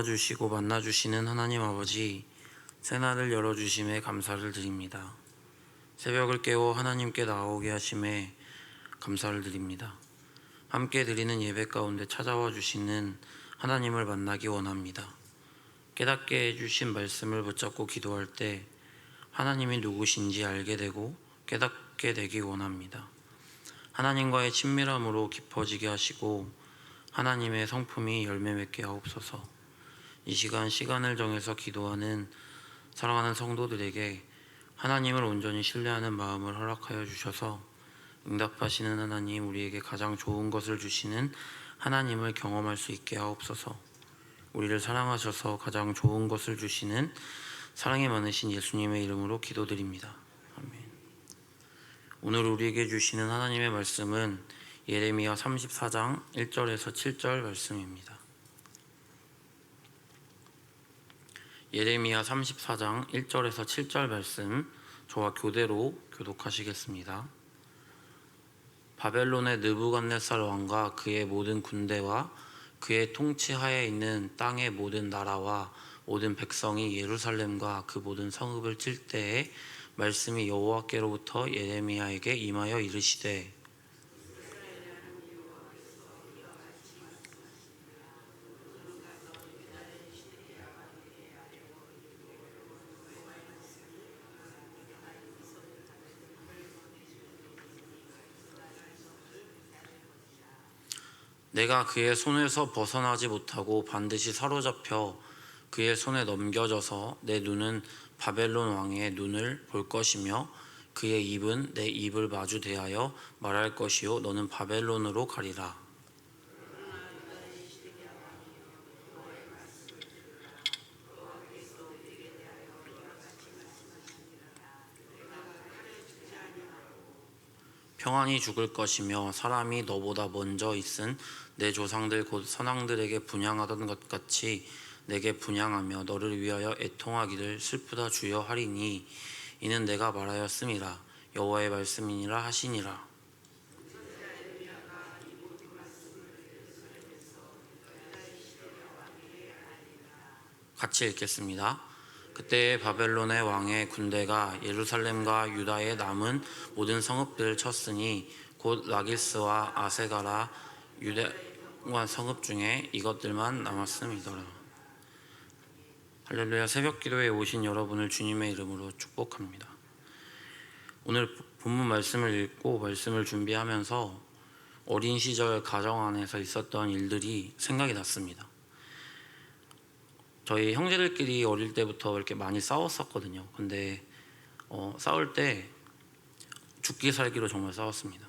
주시고 만나주시는 하나님 아버지, 새날을 열어주심에 감사를 드립니다. 새벽을 깨워 하나님께 나오게 하심에 감사를 드립니다. 함께 드리는 예배 가운데 찾아와 주시는 하나님을 만나기 원합니다. 깨닫게 해주신 말씀을 붙잡고 기도할 때 하나님이 누구신지 알게 되고 깨닫게 되기 원합니다. 하나님과의 친밀함으로 깊어지게 하시고 하나님의 성품이 열매 맺게 하옵소서. 이 시간을 정해서 기도하는 사랑하는 성도들에게 하나님을 온전히 신뢰하는 마음을 허락하여 주셔서 응답하시는 하나님, 우리에게 가장 좋은 것을 주시는 하나님을 경험할 수 있게 하옵소서. 우리를 사랑하셔서 가장 좋은 것을 주시는 사랑이 많으신 예수님의 이름으로 기도드립니다. 아멘. 오늘 우리에게 주시는 하나님의 말씀은 예레미야 34장 1절에서 7절 말씀입니다. 예레미야 34장 1절에서 7절 말씀, 저와 교대로 교독하시겠습니다. 바벨론의 느부갓네살 왕과 그의 모든 군대와 그의 통치하에 있는 땅의 모든 나라와 모든 백성이 예루살렘과 그 모든 성읍을 칠 때에 말씀이 여호와께로부터 예레미야에게 임하여 이르시되, 내가 그의 손에서 벗어나지 못하고 반드시 사로잡혀 그의 손에 넘겨져서 내 눈은 바벨론 왕의 눈을 볼 것이며 그의 입은 내 입을 마주 대하여 말할 것이요 너는 바벨론으로 가리라. 평안히 죽을 것이며 사람이 너보다 먼저 있은 내 조상들 곧 선왕들에게 분향하던 것 같이 내게 분향하며 너를 위하여 애통하기를 슬프다 주여 하리니 이는 내가 말하였음이라. 여호와의 말씀이니라 하시니라. 같이 읽겠습니다. 그때 바벨론의 왕의 군대가 예루살렘과 유다의 남은 모든 성읍들을 쳤으니 곧 라기스와 아세가라 유대와 성읍 중에 이것들만 남았음이더라. 할렐루야. 새벽 기도에 오신 여러분을 주님의 이름으로 축복합니다. 오늘 본문 말씀을 읽고 말씀을 준비하면서 어린 시절 가정 안에서 있었던 일들이 생각이 났습니다. 저희 형제들끼리 어릴 때부터 이렇게 많이 싸웠었거든요. 근데 싸울 때 죽기 살기로 정말 싸웠습니다.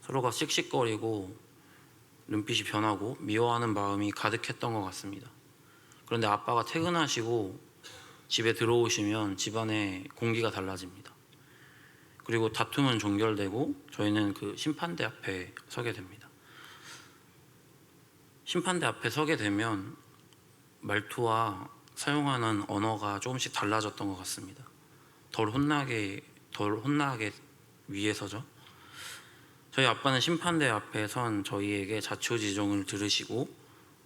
서로가 씩씩거리고 눈빛이 변하고 미워하는 마음이 가득했던 것 같습니다. 그런데 아빠가 퇴근하시고 집에 들어오시면 집안의 공기가 달라집니다. 그리고 다툼은 종결되고 저희는 그 심판대 앞에 서게 됩니다. 심판대 앞에 서게 되면 말투와 사용하는 언어가 조금씩 달라졌던 것 같습니다. 덜 혼나게 위해서죠. 저희 아빠는 심판대 앞에 선 저희에게 자초지종을 들으시고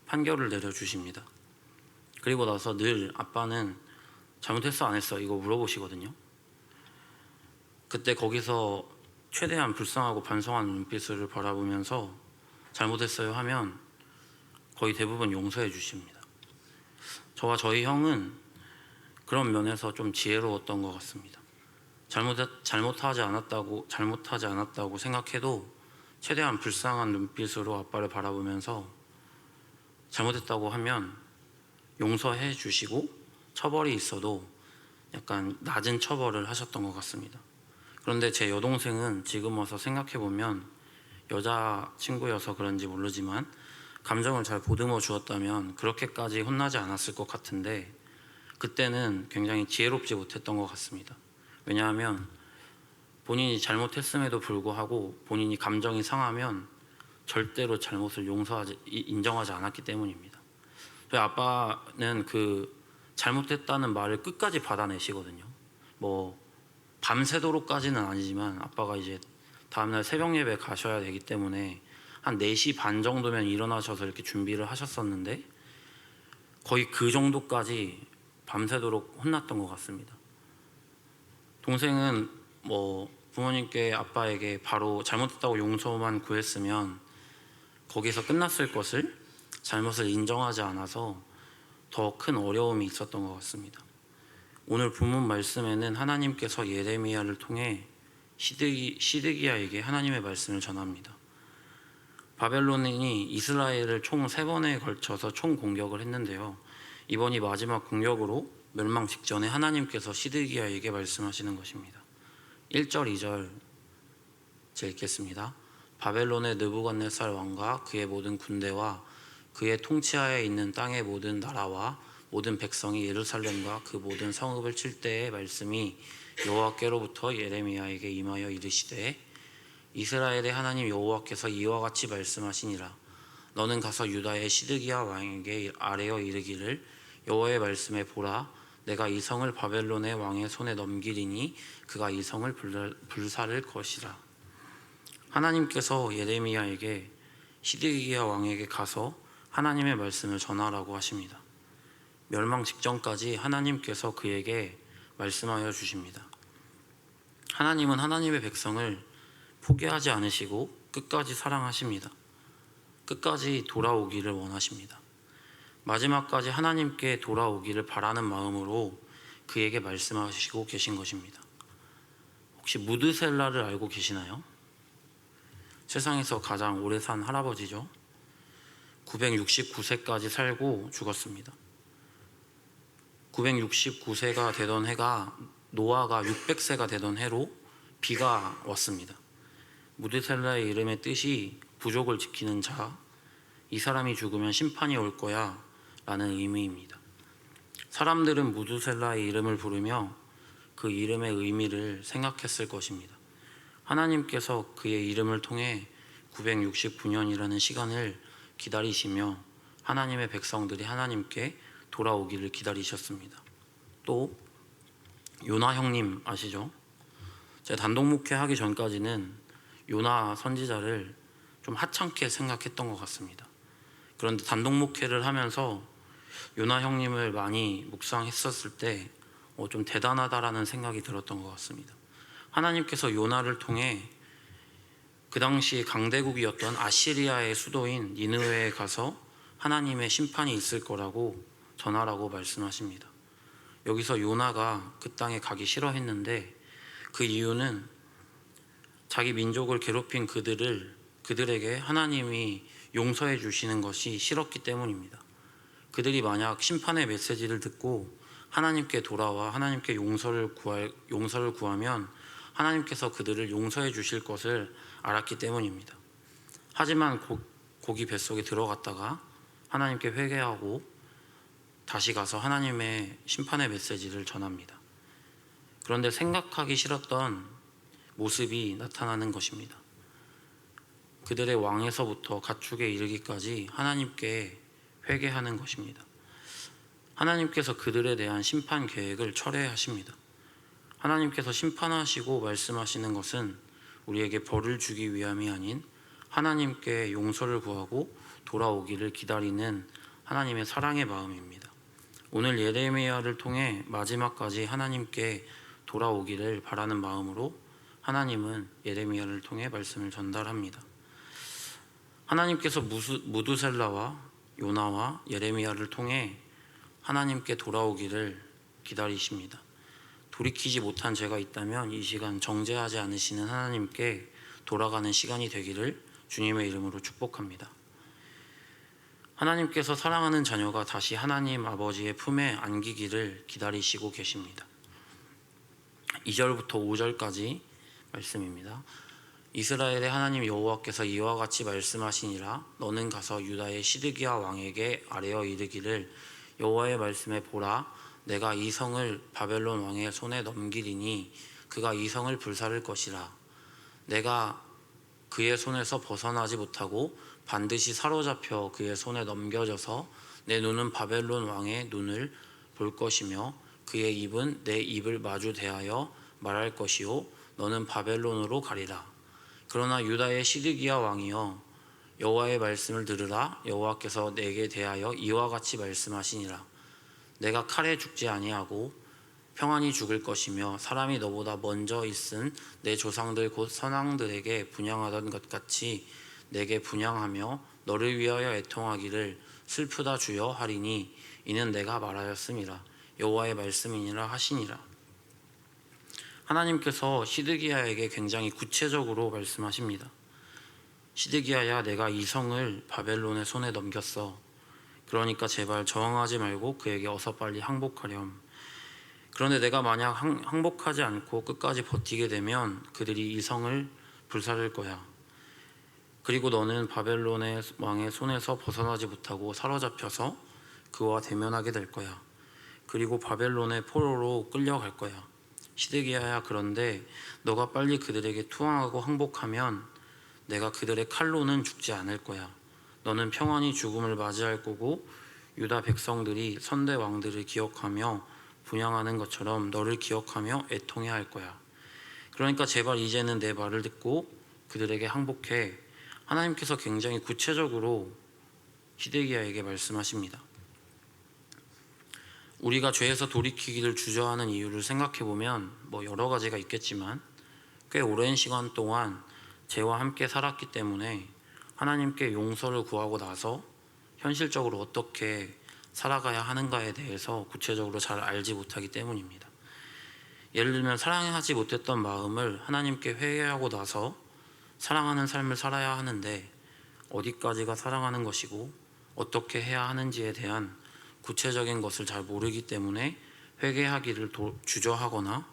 판결을 내려주십니다. 그리고 나서 늘 아빠는 잘못했어 안 했어 이거 물어보시거든요. 그때 거기서 최대한 불쌍하고 반성하는 눈빛을 바라보면서 잘못했어요 하면 거의 대부분 용서해 주십니다. 저와 저희 형은 그런 면에서 좀 지혜로웠던 것 같습니다. 잘못하지 않았다고 생각해도 최대한 불쌍한 눈빛으로 아빠를 바라보면서 잘못했다고 하면 용서해 주시고 처벌이 있어도 약간 낮은 처벌을 하셨던 것 같습니다. 그런데 제 여동생은 지금 와서 생각해보면 여자친구여서 그런지 모르지만 감정을 잘 보듬어 주었다면 그렇게까지 혼나지 않았을 것 같은데 그때는 굉장히 지혜롭지 못했던 것 같습니다. 왜냐하면 본인이 잘못했음에도 불구하고 본인이 감정이 상하면 절대로 잘못을 인정하지 않았기 때문입니다. 저희 아빠는 그 잘못했다는 말을 끝까지 받아내시거든요. 뭐 밤새도록까지는 아니지만 아빠가 이제 다음날 새벽 예배 가셔야 되기 때문에 한 4시 반 정도면 일어나셔서 이렇게 준비를 하셨었는데 거의 그 정도까지 밤새도록 혼났던 것 같습니다. 동생은 부모님께 아빠에게 바로 잘못했다고 용서만 구했으면 거기서 끝났을 것을 잘못을 인정하지 않아서 더 큰 어려움이 있었던 것 같습니다. 오늘 본문 말씀에는 하나님께서 예레미야를 통해 시드기야에게 하나님의 말씀을 전합니다. 바벨론이 이스라엘을 총 3번에 걸쳐서 총 공격을 했는데요. 이번이 마지막 공격으로 멸망 직전에 하나님께서 시드기야에게 말씀하시는 것입니다. 1절, 2절 제가 읽겠습니다. 바벨론의 느부갓네살 왕과 그의 모든 군대와 그의 통치하에 있는 땅의 모든 나라와 모든 백성이 예루살렘과 그 모든 성읍을 칠 때의 말씀이 여호와께로부터 예레미야에게 임하여 이르시되 이스라엘의 하나님 여호와께서 이와 같이 말씀하시니라. 너는 가서 유다의 시드기야 왕에게 아뢰어 이르기를 여호와의 말씀에 보라, 내가 이 성을 바벨론의 왕의 손에 넘기리니 그가 이 성을 불사를 것이라. 하나님께서 예레미야에게 시드기야 왕에게 가서 하나님의 말씀을 전하라고 하십니다. 멸망 직전까지 하나님께서 그에게 말씀하여 주십니다. 하나님은 하나님의 백성을 포기하지 않으시고 끝까지 사랑하십니다. 끝까지 돌아오기를 원하십니다. 마지막까지 하나님께 돌아오기를 바라는 마음으로 그에게 말씀하시고 계신 것입니다. 혹시 무드셀라를 알고 계시나요? 세상에서 가장 오래 산 할아버지죠. 969세까지 살고 죽었습니다. 969세가 되던 해가 노아가 600세가 되던 해로 비가 왔습니다. 무드셀라의 이름의 뜻이 부족을 지키는 자, 이 사람이 죽으면 심판이 올 거야 라는 의미입니다. 사람들은 무드셀라의 이름을 부르며 그 이름의 의미를 생각했을 것입니다. 하나님께서 그의 이름을 통해 969년이라는 시간을 기다리시며 하나님의 백성들이 하나님께 돌아오기를 기다리셨습니다. 또 요나 형님 아시죠? 제가 단독 목회하기 전까지는 요나 선지자를 좀 하찮게 생각했던 것 같습니다. 그런데 단독 목회를 하면서 요나 형님을 많이 묵상했었을 때 좀 대단하다라는 생각이 들었던 것 같습니다. 하나님께서 요나를 통해 그 당시 강대국이었던 아시리아의 수도인 니느웨에 가서 하나님의 심판이 있을 거라고 전하라고 말씀하십니다. 여기서 요나가 그 땅에 가기 싫어했는데 그 이유는 자기 민족을 괴롭힌 그들에게 하나님이 용서해 주시는 것이 싫었기 때문입니다. 그들이 만약 심판의 메시지를 듣고 하나님께 돌아와 하나님께 용서를 구하면 하나님께서 그들을 용서해 주실 것을 알았기 때문입니다. 하지만 고기 뱃속에 들어갔다가 하나님께 회개하고 다시 가서 하나님의 심판의 메시지를 전합니다. 그런데 생각하기 싫었던 모습이 나타나는 것입니다. 그들의 왕에서부터 가축에 이르기까지 하나님께 회개하는 것입니다. 하나님께서 그들에 대한 심판 계획을 철회하십니다. 하나님께서 심판하시고 말씀하시는 것은 우리에게 벌을 주기 위함이 아닌 하나님께 용서를 구하고 돌아오기를 기다리는 하나님의 사랑의 마음입니다. 오늘 예레미야를 통해 마지막까지 하나님께 돌아오기를 바라는 마음으로 하나님은 예레미야를 통해 말씀을 전달합니다. 하나님께서 무드셀라와 요나와 예레미야를 통해 하나님께 돌아오기를 기다리십니다. 돌이키지 못한 죄가 있다면 이 시간 정죄하지 않으시는 하나님께 돌아가는 시간이 되기를 주님의 이름으로 축복합니다. 하나님께서 사랑하는 자녀가 다시 하나님 아버지의 품에 안기기를 기다리시고 계십니다. 2절부터 5절까지 말씀입니다. 이스라엘의 하나님 여호와께서 이와 같이 말씀하시니라. 너는 가서 유다의 시드기야 왕에게 아뢰어 이르기를 여호와의 말씀에 보라, 내가 이 성을 바벨론 왕의 손에 넘기리니 그가 이 성을 불사를 것이라. 내가 그의 손에서 벗어나지 못하고 반드시 사로잡혀 그의 손에 넘겨져서 내 눈은 바벨론 왕의 눈을 볼 것이며 그의 입은 내 입을 마주 대하여 말할 것이요 너는 바벨론으로 가리라. 그러나 유다의 시드기야 왕이여 여호와의 말씀을 들으라. 여호와께서 내게 대하여 이와 같이 말씀하시니라. 내가 칼에 죽지 아니하고 평안히 죽을 것이며 사람이 너보다 먼저 있은 내 조상들 곧 선왕들에게 분향하던 것 같이 내게 분향하며 너를 위하여 애통하기를 슬프다 주여 하리니 이는 내가 말하였음이라. 여호와의 말씀이니라 하시니라. 하나님께서 시드기야에게 굉장히 구체적으로 말씀하십니다. 시드기야야, 내가 이 성을 바벨론의 손에 넘겼어. 그러니까 제발 저항하지 말고 그에게 어서 빨리 항복하렴. 그런데 내가 만약 항복하지 않고 끝까지 버티게 되면 그들이 이 성을 불사를 거야. 그리고 너는 바벨론의 왕의 손에서 벗어나지 못하고 사로잡혀서 그와 대면하게 될 거야. 그리고 바벨론의 포로로 끌려갈 거야. 시드기야야, 그런데 너가 빨리 그들에게 투항하고 항복하면 내가 그들의 칼로는 죽지 않을 거야. 너는 평안히 죽음을 맞이할 거고 유다 백성들이 선대 왕들을 기억하며 분향하는 것처럼 너를 기억하며 애통해 할 거야. 그러니까 제발 이제는 내 말을 듣고 그들에게 항복해. 하나님께서 굉장히 구체적으로 시드기야에게 말씀하십니다. 우리가 죄에서 돌이키기를 주저하는 이유를 생각해보면 여러 가지가 있겠지만 꽤 오랜 시간 동안 죄와 함께 살았기 때문에 하나님께 용서를 구하고 나서 현실적으로 어떻게 살아가야 하는가에 대해서 구체적으로 잘 알지 못하기 때문입니다. 예를 들면 사랑하지 못했던 마음을 하나님께 회개하고 나서 사랑하는 삶을 살아야 하는데 어디까지가 사랑하는 것이고 어떻게 해야 하는지에 대한 구체적인 것을 잘 모르기 때문에 회개하기를 주저하거나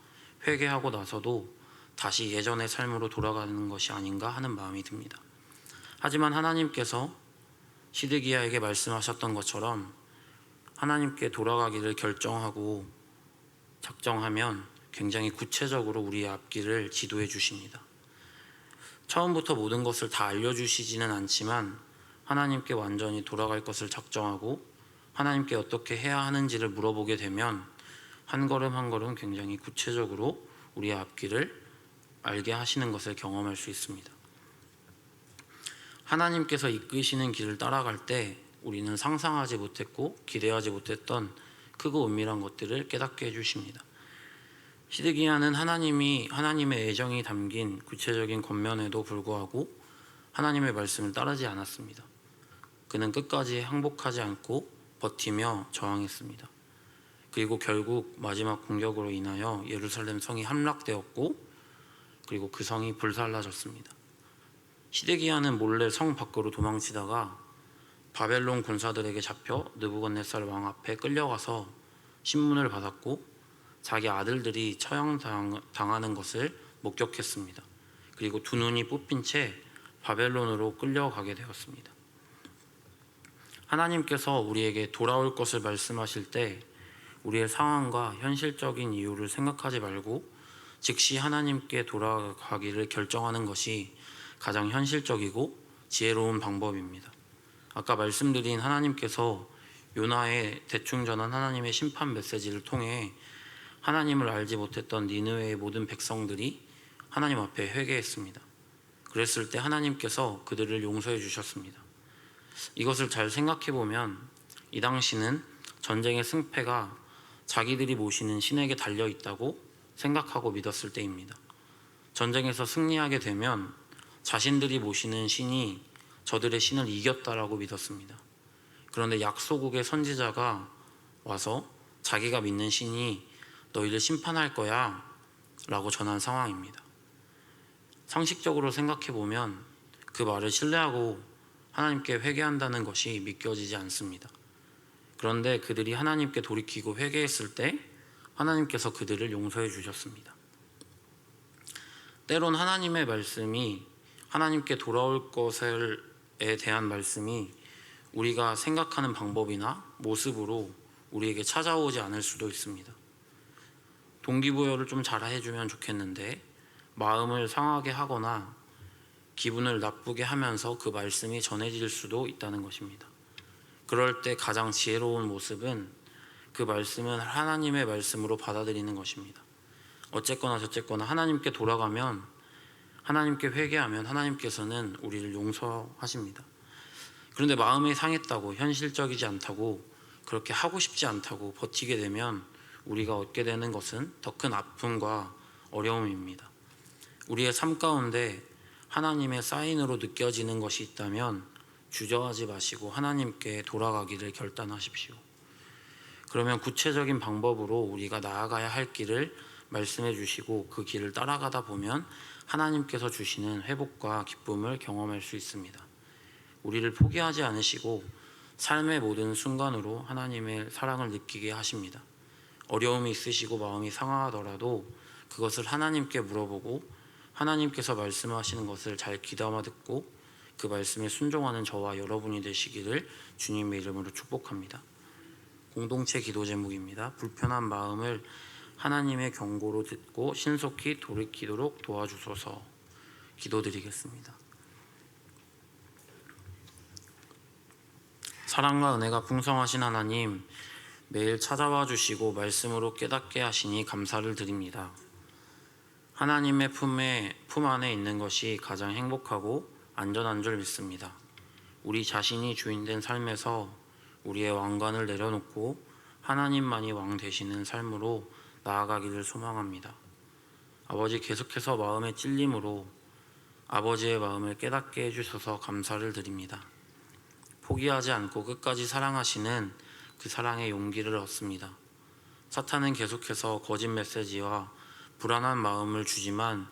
회개하고 나서도 다시 예전의 삶으로 돌아가는 것이 아닌가 하는 마음이 듭니다. 하지만 하나님께서 시드기야에게 말씀하셨던 것처럼 하나님께 돌아가기를 결정하고 작정하면 굉장히 구체적으로 우리의 앞길을 지도해 주십니다. 처음부터 모든 것을 다 알려주시지는 않지만 하나님께 완전히 돌아갈 것을 작정하고 하나님께 어떻게 해야 하는지를 물어보게 되면 한 걸음 한 걸음 굉장히 구체적으로 우리의 앞길을 알게 하시는 것을 경험할 수 있습니다. 하나님께서 이끄시는 길을 따라갈 때 우리는 상상하지 못했고 기대하지 못했던 크고 은밀한 것들을 깨닫게 해주십니다. 시드기야는 하나님의 애정이 담긴 구체적인 권면에도 불구하고 하나님의 말씀을 따르지 않았습니다. 그는 끝까지 항복하지 않고 버티며 저항했습니다. 그리고 결국 마지막 공격으로 인하여 예루살렘 성이 함락되었고 그리고 그 성이 불살라졌습니다. 시드기야는 몰래 성 밖으로 도망치다가 바벨론 군사들에게 잡혀 느부갓네살 왕 앞에 끌려가서 신문을 받았고 자기 아들들이 처형당하는 것을 목격했습니다. 그리고 두 눈이 뽑힌 채 바벨론으로 끌려가게 되었습니다. 하나님께서 우리에게 돌아올 것을 말씀하실 때 우리의 상황과 현실적인 이유를 생각하지 말고 즉시 하나님께 돌아가기를 결정하는 것이 가장 현실적이고 지혜로운 방법입니다. 아까 말씀드린 하나님께서 요나의 대충 전한 하나님의 심판 메시지를 통해 하나님을 알지 못했던 니느웨의 모든 백성들이 하나님 앞에 회개했습니다. 그랬을 때 하나님께서 그들을 용서해 주셨습니다. 이것을 잘 생각해 보면 이 당시는 전쟁의 승패가 자기들이 모시는 신에게 달려 있다고 생각하고 믿었을 때입니다. 전쟁에서 승리하게 되면 자신들이 모시는 신이 저들의 신을 이겼다라고 믿었습니다. 그런데 약소국의 선지자가 와서 자기가 믿는 신이 너희를 심판할 거야 라고 전한 상황입니다. 상식적으로 생각해 보면 그 말을 신뢰하고 하나님께 회개한다는 것이 믿겨지지 않습니다. 그런데 그들이 하나님께 돌이키고 회개했을 때 하나님께서 그들을 용서해 주셨습니다. 때론 하나님의 말씀이 하나님께 돌아올 것에 대한 말씀이 우리가 생각하는 방법이나 모습으로 우리에게 찾아오지 않을 수도 있습니다. 동기부여를 좀 잘 해주면 좋겠는데 마음을 상하게 하거나 기분을 나쁘게 하면서 그 말씀이 전해질 수도 있다는 것입니다. 그럴 때 가장 지혜로운 모습은 그 말씀은 하나님의 말씀으로 받아들이는 것입니다. 어쨌거나 저쨌거나 하나님께 돌아가면 하나님께 회개하면 하나님께서는 우리를 용서하십니다. 그런데 마음이 상했다고, 현실적이지 않다고, 그렇게 하고 싶지 않다고 버티게 되면 우리가 얻게 되는 것은 더 큰 아픔과 어려움입니다. 우리의 삶 가운데 하나님의 사인으로 느껴지는 것이 있다면 주저하지 마시고 하나님께 돌아가기를 결단하십시오. 그러면 구체적인 방법으로 우리가 나아가야 할 길을 말씀해 주시고 그 길을 따라가다 보면 하나님께서 주시는 회복과 기쁨을 경험할 수 있습니다. 우리를 포기하지 않으시고 삶의 모든 순간으로 하나님의 사랑을 느끼게 하십니다. 어려움이 있으시고 마음이 상하더라도 그것을 하나님께 물어보고 하나님께서 말씀하시는 것을 잘 귀담아 듣고 그 말씀에 순종하는 저와 여러분이 되시기를 주님의 이름으로 축복합니다. 공동체 기도 제목입니다. 불편한 마음을 하나님의 경고로 듣고 신속히 돌이키도록 도와주소서. 기도드리겠습니다. 사랑과 은혜가 풍성하신 하나님, 매일 찾아와 주시고 말씀으로 깨닫게 하시니 감사를 드립니다. 하나님의 품 안에 있는 것이 가장 행복하고 안전한 줄 믿습니다. 우리 자신이 주인된 삶에서 우리의 왕관을 내려놓고 하나님만이 왕 되시는 삶으로 나아가기를 소망합니다. 아버지, 계속해서 마음의 찔림으로 아버지의 마음을 깨닫게 해주셔서 감사를 드립니다. 포기하지 않고 끝까지 사랑하시는 그 사랑의 용기를 얻습니다. 사탄은 계속해서 거짓 메시지와 불안한 마음을 주지만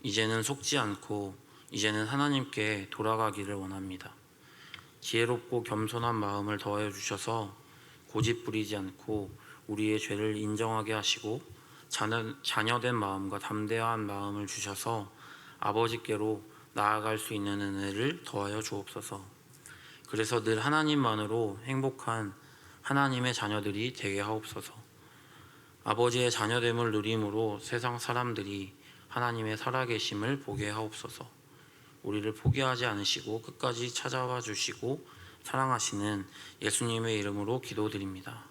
이제는 속지 않고 이제는 하나님께 돌아가기를 원합니다. 지혜롭고 겸손한 마음을 더해 주셔서 고집 부리지 않고 우리의 죄를 인정하게 하시고 자녀된 마음과 담대한 마음을 주셔서 아버지께로 나아갈 수 있는 은혜를 더하여 주옵소서. 그래서 늘 하나님만으로 행복한 하나님의 자녀들이 되게 하옵소서. 아버지의 자녀됨을 누림으로 세상 사람들이 하나님의 살아계심을 보게 하옵소서. 우리를 포기하지 않으시고 끝까지 찾아와 주시고 사랑하시는 예수님의 이름으로 기도드립니다.